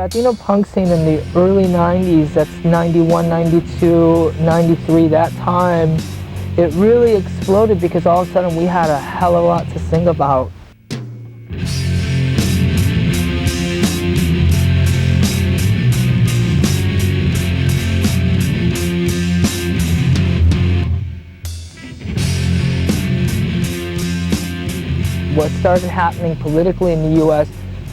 Latino punk scene in the early 90s, that's 91, 92, 93, that time, it really exploded because all of a sudden we had a hell of a lot to sing about. What started happening politically in the US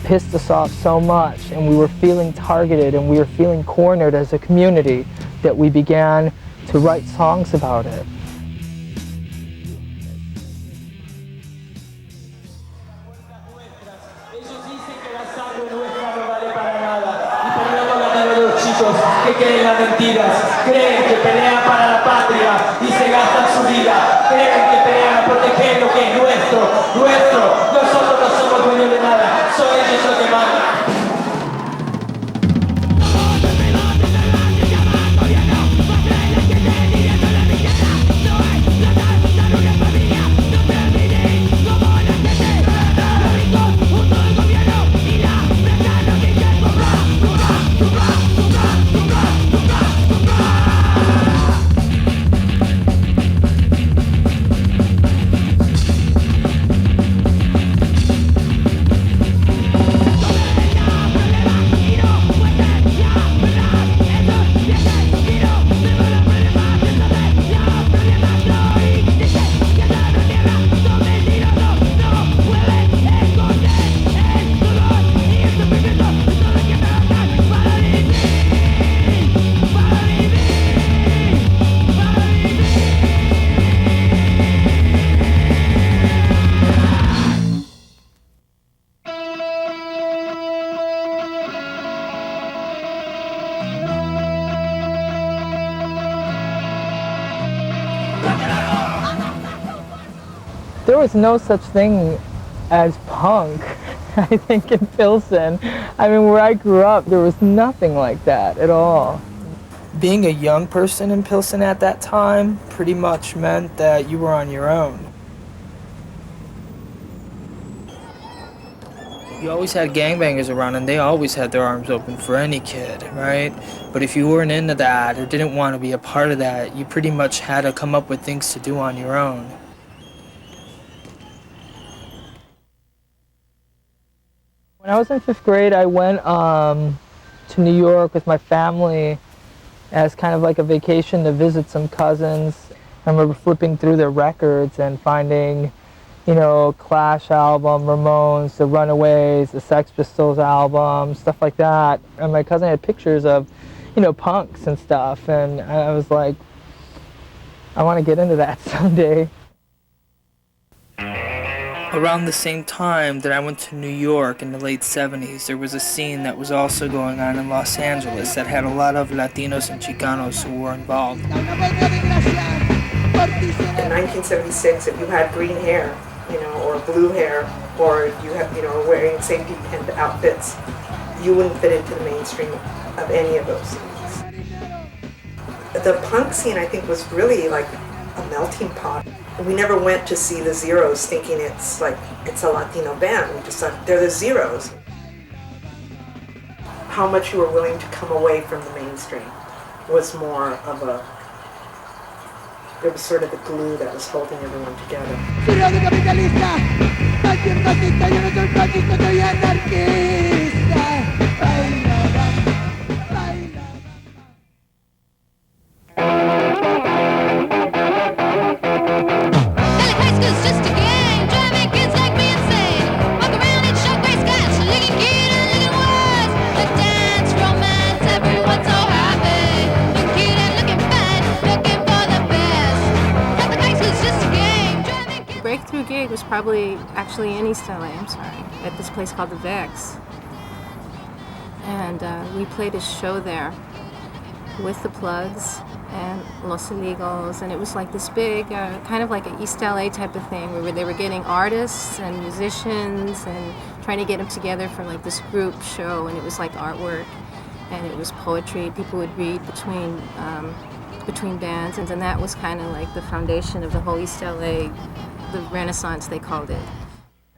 pissed us off so much, and we were feeling targeted and we were feeling cornered as a community that we began to write songs about it. Que creen las mentiras, creen que pelean para la patria y se gastan su vida, creen que pelean a proteger lo que es nuestro, nosotros no somos dueños de nada, son ellos los que mandan. There was no such thing as punk, I think, in Pilsen. I mean, where I grew up, there was nothing like that at all. Being a young person in Pilsen at that time pretty much meant that you were on your own. You always had gangbangers around, and they always had their arms open for any kid, right? But if you weren't into that or didn't want to be a part of that, you pretty much had to come up with things to do on your own. When I was in 5th grade, I went to New York with my family as kind of like a vacation to visit some cousins. I remember flipping through their records and finding, you know, Clash album, Ramones, the Runaways, the Sex Pistols album, stuff like that. And my cousin had pictures of, you know, punks and stuff, and I was like, I want to get into that someday. Around the same time that I went to New York in the late 70s, there was a scene that was also going on in Los Angeles that had a lot of Latinos and Chicanos who were involved. In 1976, if you had green hair, you know, or blue hair, or you have, you know, wearing safety pin outfits, you wouldn't fit into the mainstream of any of those things. The punk scene, I think, was really like a melting pot. We never went to see the Zeros thinking it's a Latino band. We just thought they're the Zeros. How much you were willing to come away from the mainstream was more of it was sort of the glue that was holding everyone together. Breakthrough gig was probably actually in East LA, at this place called the Vex. And we played a show there with the Plugs and Los Illegals, and it was like this big, kind of like an East LA type of thing, where they were getting artists and musicians and trying to get them together for like this group show, and it was like artwork, and it was poetry. People would read between bands, and that was kind of like the foundation of the whole East LA, the Renaissance, they called it.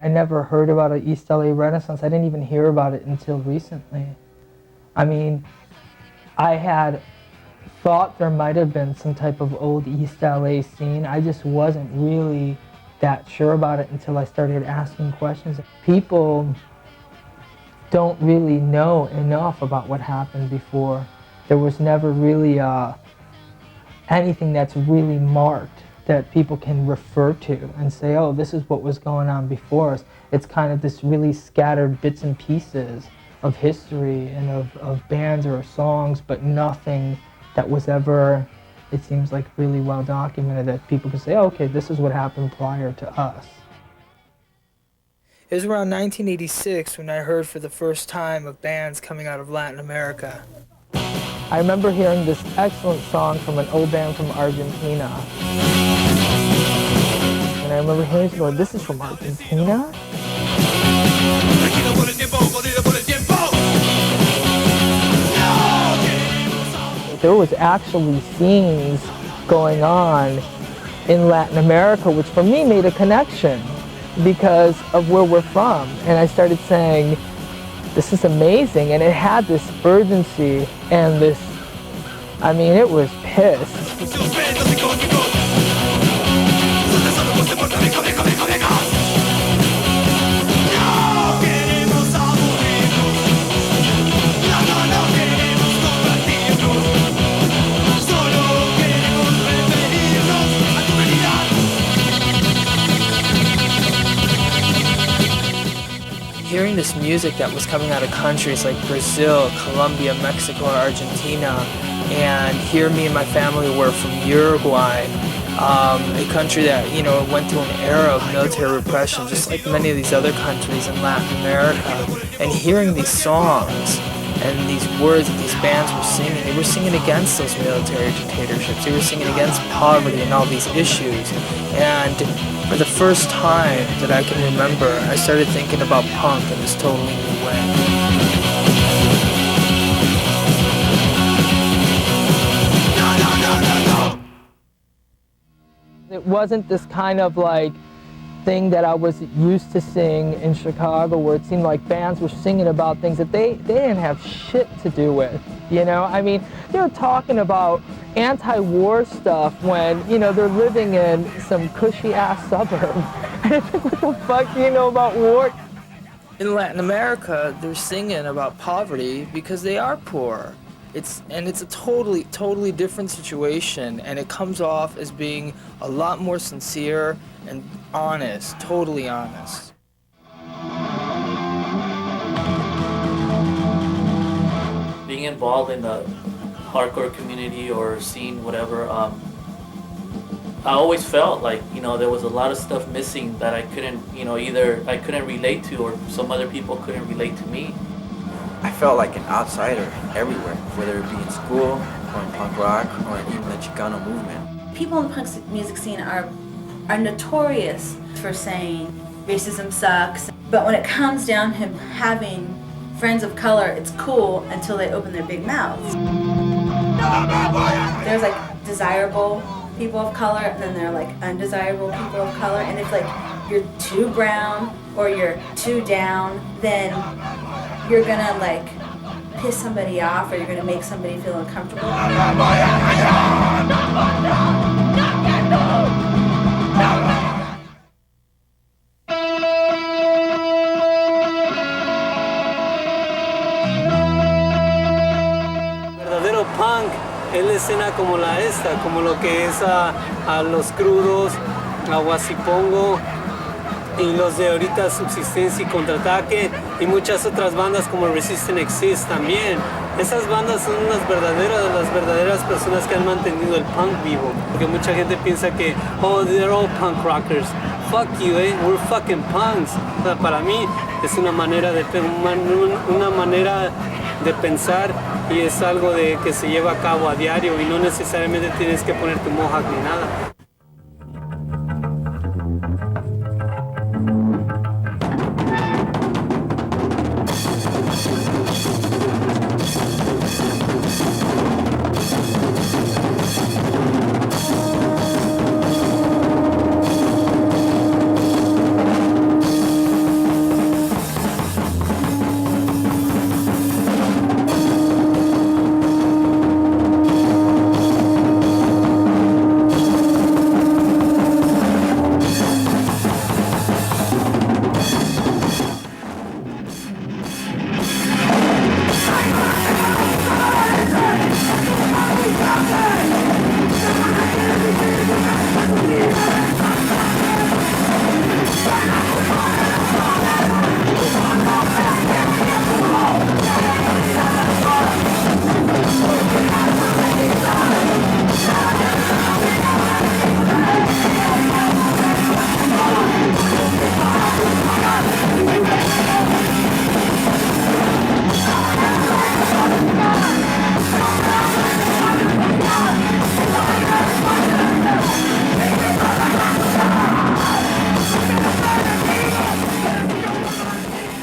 I never heard about an East LA Renaissance. I didn't even hear about it until recently. I mean, I had thought there might have been some type of old East LA scene. I just wasn't really that sure about it until I started asking questions. People don't really know enough about what happened before. There was never really anything that's really marked that people can refer to and say, oh, this is what was going on before us. It's kind of this really scattered bits and pieces of history and of bands or songs, but nothing that was ever, it seems like, really well documented that people can say, oh, okay, this is what happened prior to us. It was around 1986 when I heard for the first time of bands coming out of Latin America. I remember hearing this excellent song from an old band from Argentina. And I remember hearing it going, this is from Argentina? There was actually scenes going on in Latin America, which for me made a connection because of where we're from. And I started saying, this is amazing. And it had this urgency and this, I mean, it was pissed. Hearing this music that was coming out of countries like Brazil, Colombia, Mexico, and Argentina, and here me and my family were from Uruguay, a country that, you know, went through an era of military repression, just like many of these other countries in Latin America. And hearing these songs and these words that these bands were singing against those military dictatorships. They were singing against poverty and all these issues. And for the first time that I can remember, I started thinking about punk in this totally new way. It wasn't this kind of like thing that I was used to seeing in Chicago, where it seemed like bands were singing about things that they didn't have shit to do with, you know? I mean, they were talking about anti-war stuff when, you know, they're living in some cushy-ass suburb. And it's like, what the fuck do you know about war? In Latin America, they're singing about poverty because they are poor. It's a totally different situation, and it comes off as being a lot more sincere and honest, totally honest. Being involved in the hardcore community or scene, whatever, I always felt like, you know, there was a lot of stuff missing that I couldn't, you know, either I couldn't relate to or some other people couldn't relate to me. I felt like an outsider everywhere, whether it be in school or in punk rock or even the Chicano movement. People in the punk music scene are notorious for saying racism sucks, but when it comes down to having friends of color, it's cool until they open their big mouths. There's like desirable people of color, and then there are like undesirable people of color, and if like you're too brown or you're too down, then you're gonna like piss somebody off or you're gonna make somebody feel uncomfortable. Verdadero punk es la escena como la esta, como lo que es a los Crudos, a Huasipongo, y los de ahorita Subsistencia y Contraataque, y muchas otras bandas como Resist and Exist también. Esas bandas son las verdaderas personas que han mantenido el punk vivo, porque mucha gente piensa que, oh, they're all punk rockers. Fuck you, we're fucking punks. O sea, para mí es una manera de pensar, y es algo que se lleva a cabo a diario, y no necesariamente tienes que ponerte mohawk ni nada.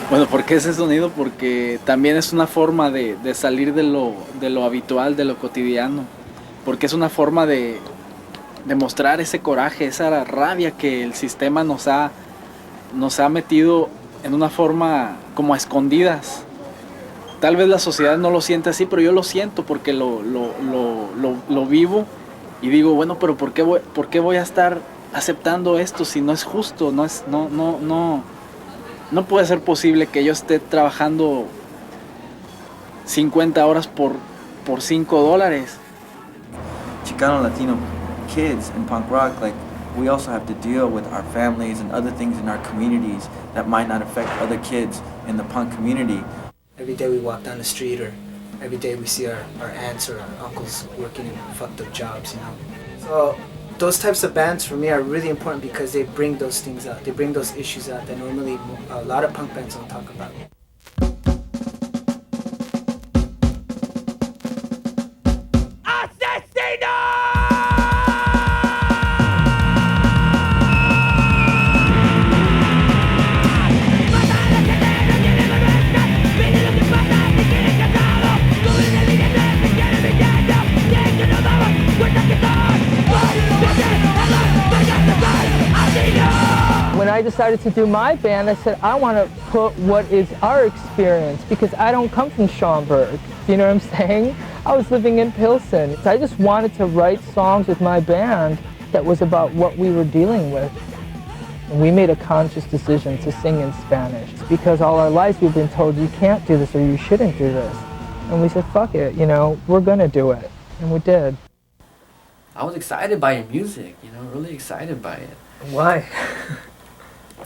Bueno, ¿por qué ese sonido? Porque también es una forma de salir de lo habitual, de lo cotidiano. Porque es una forma de mostrar ese coraje, esa rabia que el sistema nos ha metido en una forma como a escondidas. Tal vez la sociedad no lo siente así, pero yo lo siento porque lo vivo y digo, bueno, pero ¿por qué voy a estar aceptando esto si no es justo? No puede ser posible que yo esté trabajando 50 horas por $5. Chicano Latino kids in punk rock, like, we also have to deal with our families and other things in our communities that might not affect other kids in the punk community. Every day we walk down the street, or every day we see our aunts or our uncles working in fucked up jobs, you know. So those types of bands for me are really important because they bring those things out. They bring those issues out that normally a lot of punk bands don't talk about. When I decided to do my band, I said, I want to put what is our experience, because I don't come from Schaumburg. You know what I'm saying? I was living in Pilsen. So I just wanted to write songs with my band that was about what we were dealing with. And we made a conscious decision to sing in Spanish, because all our lives we've been told you can't do this or you shouldn't do this. And we said, fuck it, you know, we're gonna do it. And we did. I was excited by your music, you know, really excited by it. Why?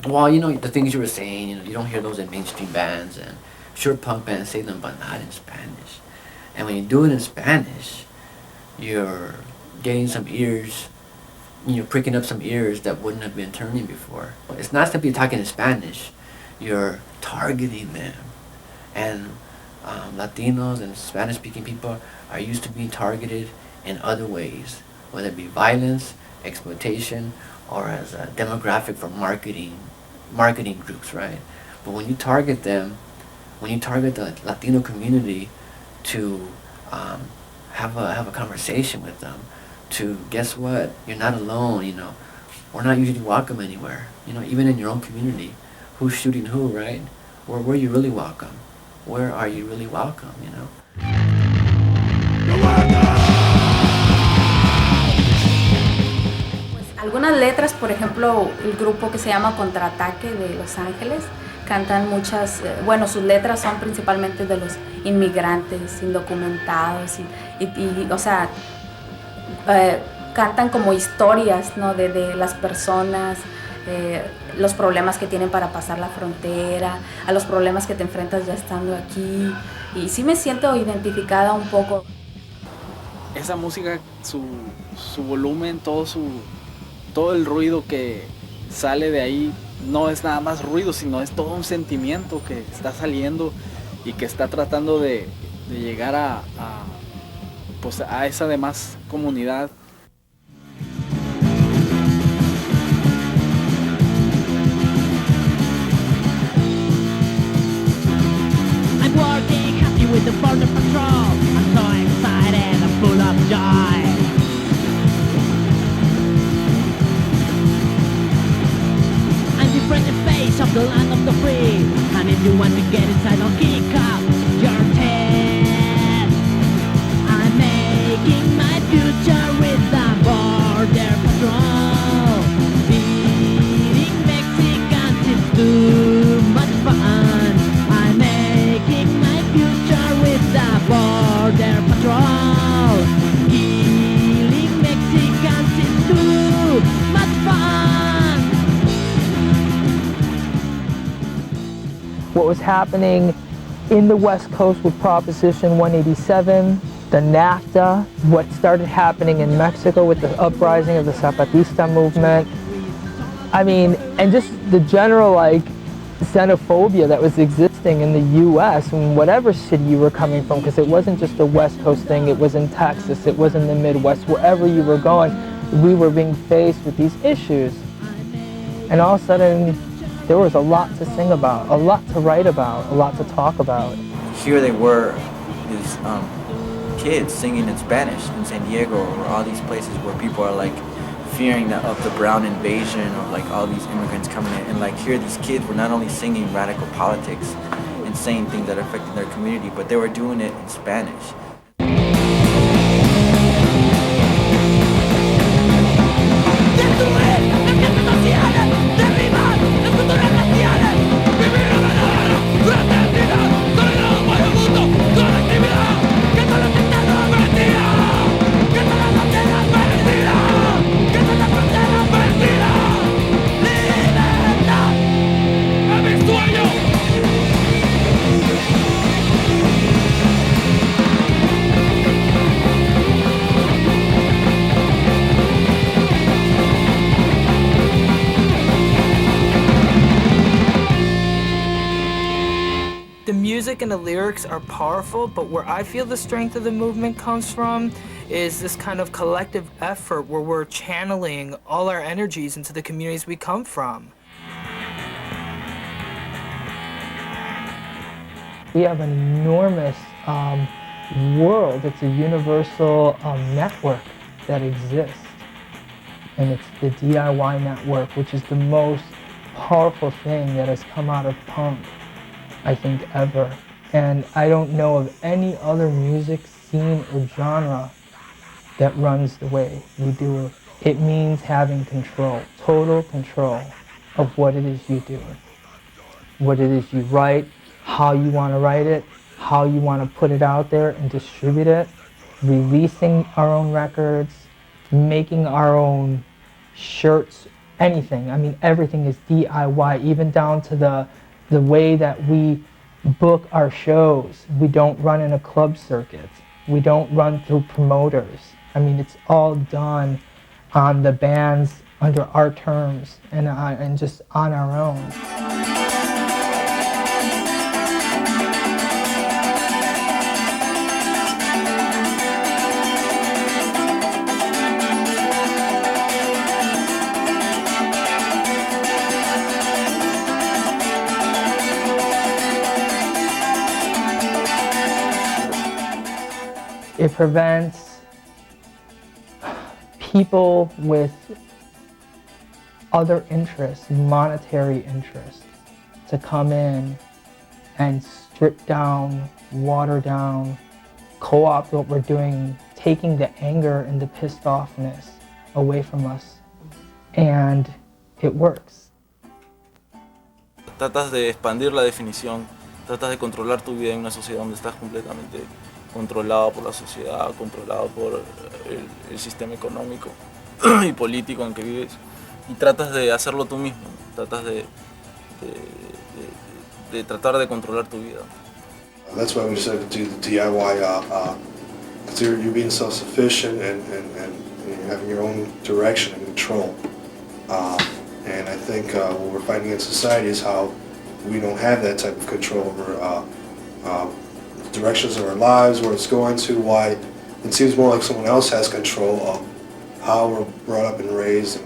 Well, you know, the things you were saying, you know, you don't hear those in mainstream bands, and sure, punk bands say them, but not in Spanish. And when you do it in Spanish, you're getting some ears, you're pricking up some ears that wouldn't have been turning before. It's not simply talking in Spanish, you're targeting them. And Latinos and Spanish-speaking people are used to being targeted in other ways, whether it be violence, exploitation, or as a demographic for marketing groups, right? But when you target them, when you target the Latino community to have a conversation with them, to guess what, you're not alone, you know, we're not usually welcome anywhere, you know, even in your own community. Who's shooting who, right? Where are you really welcome? Where are you really welcome, you know? Algunas letras, por ejemplo, el grupo que se llama Contraataque de Los Ángeles, cantan muchas, bueno, sus letras son principalmente de los inmigrantes, indocumentados, y o sea, cantan como historias, ¿no? de las personas, los problemas que tienen para pasar la frontera, a los problemas que te enfrentas ya estando aquí, y sí me siento identificada un poco. Esa música, su volumen, todo el ruido que sale de ahí no es nada más ruido, sino es todo un sentimiento que está saliendo y que está tratando de llegar pues a esa demás comunidad. I'm working happy with the border patrol. I'm so excited, I'm full of joy. Different the face of the land of the free. And if you want to get inside, I'll kick up your head. I'm making my future with the border patrol. Beating Mexicans is too much fun. I'm making my future with the border patrol. Killing Mexicans is too much fun. What was happening in the West Coast with Proposition 187, the NAFTA, what started happening in Mexico with the uprising of the Zapatista movement. I mean, and just the general like xenophobia that was existing in the US in whatever city you were coming from, because it wasn't just a West Coast thing, it was in Texas, it was in the Midwest, wherever you were going, we were being faced with these issues. And all of a sudden, there was a lot to sing about, a lot to write about, a lot to talk about. Here they were, these kids singing in Spanish in San Diego, or all these places where people are like fearing of the brown invasion, of like all these immigrants coming in, and like here these kids were not only singing radical politics and saying things that affected their community, but they were doing it in Spanish. The music and the lyrics are powerful, but where I feel the strength of the movement comes from is this kind of collective effort where we're channeling all our energies into the communities we come from. We have an enormous world. It's a universal network that exists. And it's the D.I.Y network, which is the most powerful thing that has come out of punk, I think, ever. And I don't know of any other music scene or genre that runs the way we do it. It means having control, total control of what it is you do, what it is you write, how you want to write it, how you want to put it out there and distribute it, releasing our own records, making our own shirts, anything. I mean, everything is D.I.Y, even down to the way that we book our shows. We don't run in a club circuit. We don't run through promoters. I mean, it's all done on the bands under our terms and just on our own. It prevents people with other interests, monetary interests, to come in and strip down, water down, co-opt what we're doing, taking the anger and the pissed offness away from us. And it works. Tratas de expandir la definición, tratas de controlar tu vida en una sociedad donde estás completamente controlado por la sociedad, controlado por el sistema económico y político en que vives, y tratas de hacerlo tú mismo, tratas de tratar de controlar tu vida. That's why we decided to do the D.I.Y. Because you're being self-sufficient and you're having your own direction and control. And I think what we're finding in society is how we don't have that type of control over directions of our lives, where it's going to, why it seems more like someone else has control of how we're brought up and raised,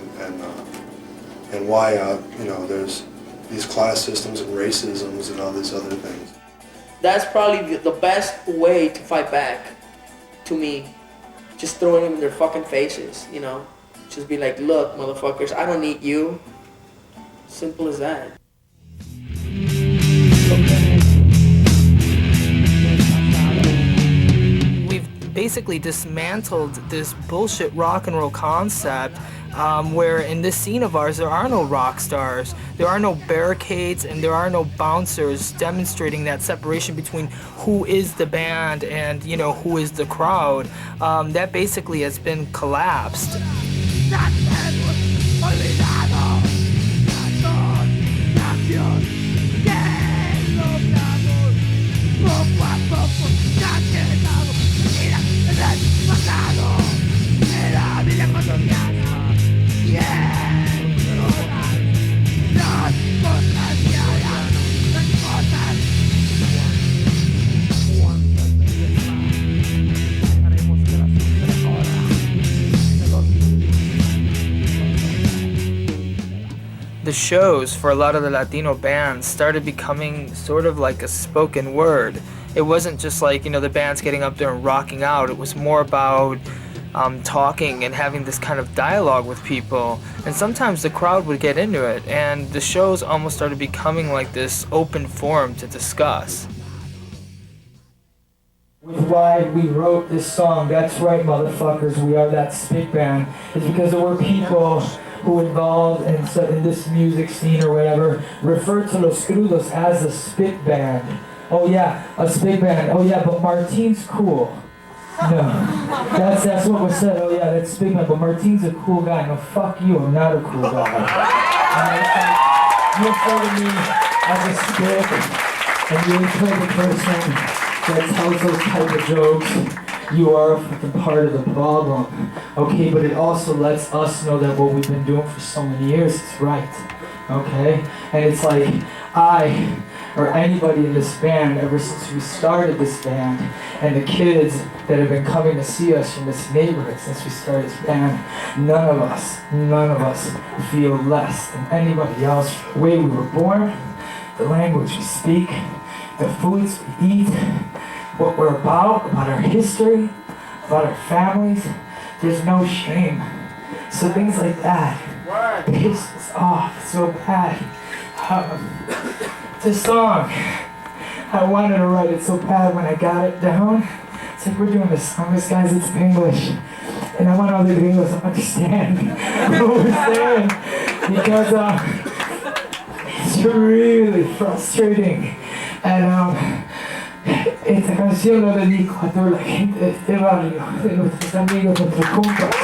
and why there's these class systems and racisms and all these other things. That's probably the best way to fight back, to me. Just throwing them in their fucking faces, you know? Just be like, look, motherfuckers, I don't need you. Simple as that. Basically dismantled this bullshit rock and roll concept where in this scene of ours there are no rock stars, there are no barricades, and there are no bouncers demonstrating that separation between who is the band and, you know, who is the crowd. That basically has been collapsed. shows for a lot of the Latino bands started becoming sort of like a spoken word. It wasn't just like, the bands getting up there and rocking out. It was more about talking and having this kind of dialogue with people. And sometimes the crowd would get into it, and the shows almost started becoming like this open forum to discuss. With why we wrote this song, that's right, motherfuckers, we are that spit band, is because there were people who involved in this music scene or whatever referred to Los Crudos as a spit band. Oh yeah, a spit band. Oh yeah, but Martin's cool. No, that's what was said. Oh yeah, that's spit band, but Martin's a cool guy. No, fuck you, I'm not a cool guy. You refer to me as a spit, and you refer the person that tells those type of jokes. You are a fucking part of the problem. Okay, but it also lets us know that what we've been doing for so many years is right. Okay? And it's like, I, or anybody in this band, ever since we started this band, and the kids that have been coming to see us from this neighborhood since we started this band, none of us feel less than anybody else. The way we were born, the language we speak, the foods we eat, what we're about our history, about our families, there's no shame. So things like that piss us off so bad. This song, I wanted to write it so bad when I got it down. It's like, we're doing this song, this guy's it's English. And I want all the gringos to understand what we're saying. Because it's really frustrating. And esta canción la dedico a toda la gente de este barrio, de nuestros amigos, nuestros compas.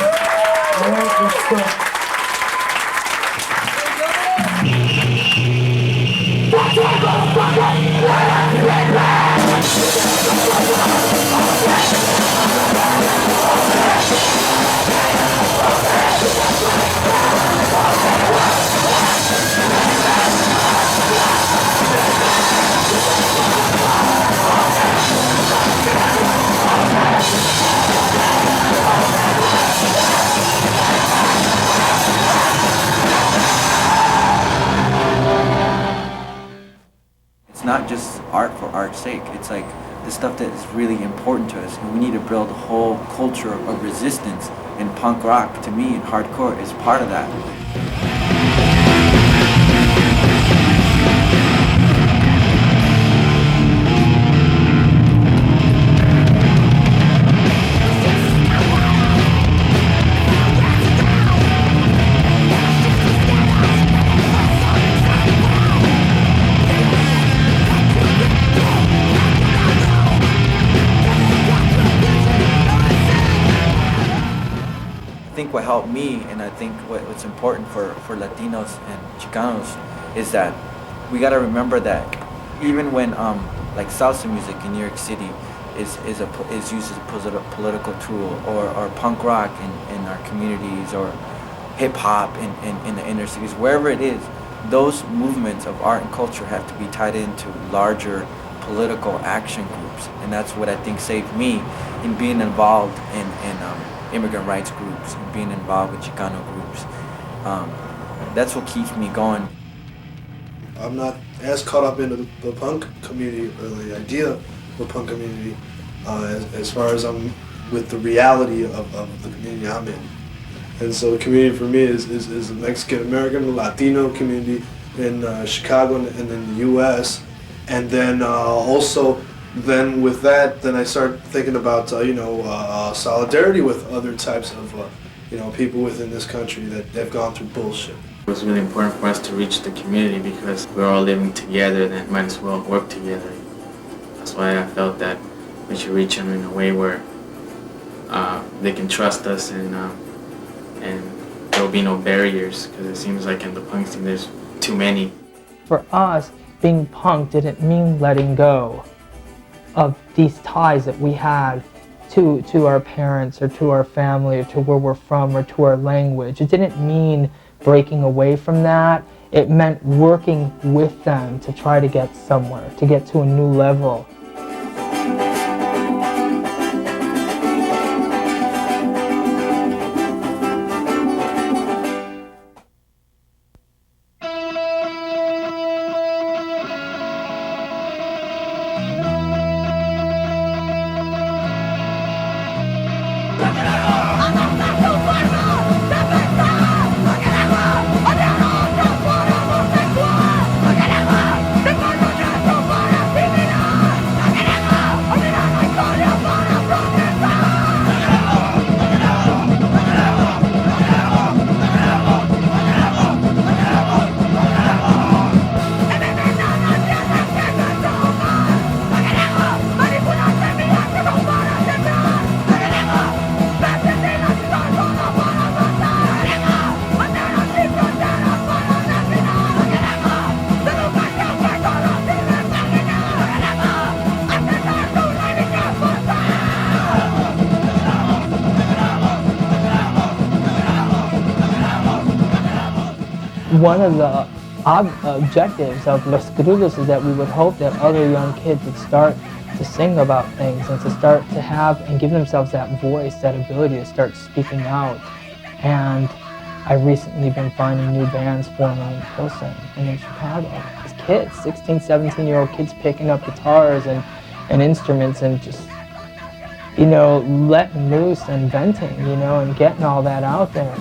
It's not just art for art's sake. It's like the stuff that is really important to us, and we need to build a whole culture of resistance. And punk rock, to me, and hardcore is part of that. I think what helped me, and I think what's important for Latinos and Chicanos, is that we gotta remember that even when like salsa music in New York City is used as a political tool, or punk rock in our communities, or hip hop in the inner cities, wherever it is, those movements of art and culture have to be tied into larger political action groups, and that's what I think saved me in being involved in immigrant rights groups and being involved with Chicano groups. That's what keeps me going. I'm not as caught up into the punk community, or the idea of the punk community, as far as I'm with the reality of the community I'm in. And so the community for me is the Mexican American, Latino community in Chicago and in the US. And then also, then with that, then I start thinking about solidarity with other types of people within this country that have gone through bullshit. It was really important for us to reach the community because we're all living together, then might as well work together. That's why I felt that we should reach them in a way where they can trust us, and there will be no barriers, because it seems like in the punk scene there's too many. For us, being punk didn't mean letting go of these ties that we had to our parents, or to our family, or to where we're from, or to our language. It didn't mean breaking away from that. It meant working with them to try to get somewhere, to get to a new level. one of the objectives of Los Crudos is that we would hope that other young kids would start to sing about things and to start to have and give themselves that voice, that ability to start speaking out. And I've recently been finding new bands forming in Pilsen and in Chicago. It's kids, 16, 17-year-old kids picking up guitars and instruments and just, you know, letting loose and venting, you know, and getting all that out there.